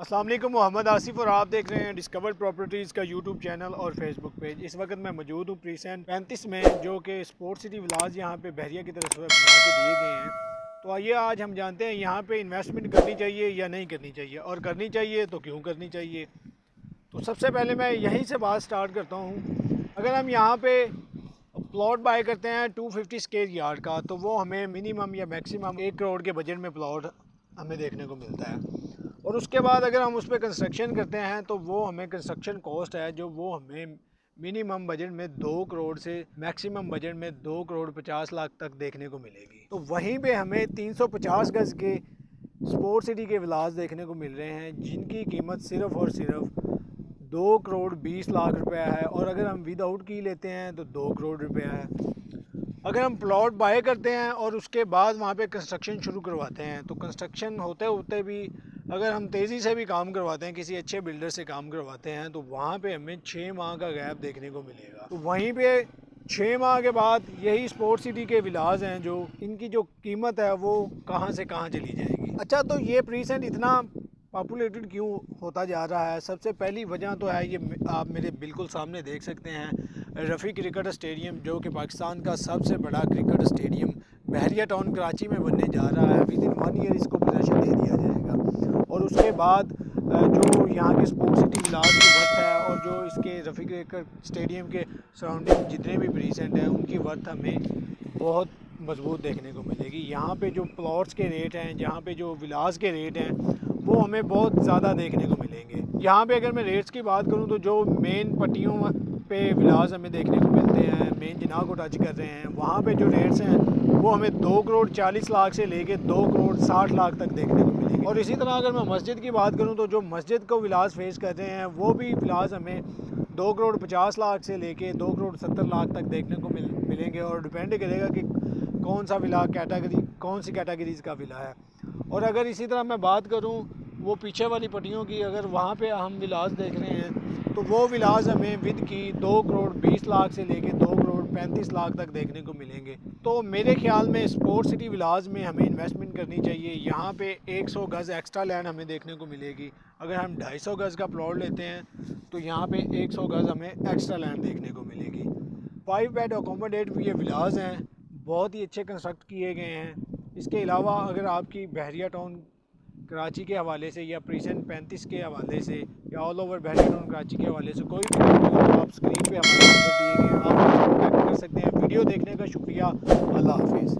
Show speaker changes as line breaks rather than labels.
अस्सलाम वालेकुम, मोहम्मद आसिफ और आप देख रहे हैं डिस्कवर प्रॉपर्टीज़ का यूट्यूब चैनल और फेसबुक पेज। इस वक्त मैं मौजूद हूँ प्रीसेंट 35 में, जो कि स्पोर्ट सिटी विलाज यहाँ पे बहरिया की तरफ से बना के दिए गए हैं। तो आइए आज हम जानते हैं यहाँ पे इन्वेस्टमेंट करनी चाहिए या नहीं करनी चाहिए, और करनी चाहिए तो क्यों करनी चाहिए। तो सबसे पहले मैं यहीं से बात स्टार्ट करता हूँ। अगर हम यहाँ पे प्लॉट बाय करते हैं 250 स्क्वायर यार्ड का, तो वो हमें मिनिमम या मैक्सिमम 1 करोड़ के बजट में प्लॉट हमें देखने को मिलता है। और उसके बाद अगर हम उस पर कंस्ट्रक्शन करते हैं तो वो हमें कंस्ट्रक्शन कॉस्ट है जो वो हमें मिनिमम बजट में 2 करोड़ से मैक्सिमम बजट में 2 करोड़ 50 लाख तक देखने को मिलेगी। तो वहीं पे हमें 350 गज के स्पोर्ट सिटी के विलास देखने को मिल रहे हैं जिनकी कीमत सिर्फ़ और सिर्फ 2 करोड़ 20 लाख रुपया है, और अगर हम विदाउट की लेते हैं तो 2 करोड़ रुपया है। अगर हम प्लॉट बाय करते हैं और उसके बाद वहाँ पे कंस्ट्रक्शन शुरू करवाते हैं, तो कंस्ट्रक्शन होते होते भी अगर हम तेज़ी से भी काम करवाते हैं, किसी अच्छे बिल्डर से काम करवाते हैं, तो वहाँ पे हमें 6 माह का गैप देखने को मिलेगा। तो वहीं पे 6 माह के बाद यही स्पोर्ट सिटी के विलास हैं जो इनकी जो कीमत है वो कहाँ से कहाँ चली जाएगी। अच्छा, तो ये प्रीसेंट इतना पॉपुलेटेड क्यों होता जा रहा है? सबसे पहली वजह तो है ये, आप मेरे बिल्कुल सामने देख सकते हैं रफ़ी क्रिकेट स्टेडियम, जो कि पाकिस्तान का सबसे बड़ा क्रिकेट स्टेडियम बहरिया टाउन कराची में बनने जा रहा है। विद इन 1 ईयर इसको पोजेसन दे दिया जाएगा। और उसके बाद जो यहाँ के स्पोर्ट सिटी विलास की वर्थ है और जो इसके रफ़ी क्रिकेट स्टेडियम के सराउंडिंग जितने भी प्रीसेंट हैं उनकी वर्थ हमें बहुत मजबूत देखने को मिलेगी। यहाँ पे जो प्लॉट्स के रेट हैं, जहाँ पे जो विलास के रेट हैं, वो हमें बहुत ज़्यादा देखने को मिलेंगे। यहाँ पे अगर मैं रेट्स की बात करूँ तो जो मेन पट्टियों पे विलास हमें देखने को मिलते हैं, मेन जिना को टच कर रहे हैं, वहाँ पे जो रेट्स हैं वो हमें 2 करोड़ 40 लाख से लेके 2 करोड़ 60 लाख तक देखने को मिलेंगे। और इसी तरह अगर मैं मस्जिद की बात करूँ तो जो मस्जिद को विलास फेस कर रहे हैं वो भी विलास हमें 2 करोड़ 50 लाख से लेके 2 करोड़ 70 लाख तक देखने को मिलेंगे। और डिपेंड करेगा कि कौन सा विला कैटेगरी, कौन सी कैटेगरीज़ का विला है। और अगर इसी तरह मैं बात करूं वो पीछे वाली पट्टियों की, अगर वहाँ पे हम विलास देख रहे हैं तो वो विलास हमें विद की 2 करोड़ 20 लाख से लेके 2 करोड़ 35 लाख तक देखने को मिलेंगे। तो मेरे ख्याल में स्पोर्ट सिटी विलास में हमें इन्वेस्टमेंट करनी चाहिए। यहाँ पे 100 गज़ एक्स्ट्रा लैंड हमें देखने को मिलेगी। अगर हम 250 गज़ का प्लॉट लेते हैं तो यहाँ पे 100 गज़ हमें एक्स्ट्रा लैंड देखने को मिलेगी। 5 बेड अकोमोडेट ये विलास हैं, बहुत ही अच्छे कंस्ट्रक्ट किए गए हैं। इसके अलावा अगर आपकी बहरिया टाउन कराची के हवाले से या प्रीसेंट 35 के हवाले से या ऑल ओवर बहरिया टाउन कराची के हवाले से कोई भी तो आप स्क्रीन पे हमारे नंबर दिए गए हैं, आप कॉन्टैक्ट कर सकते हैं। वीडियो देखने का शुक्रिया। अल्लाह हाफिज़।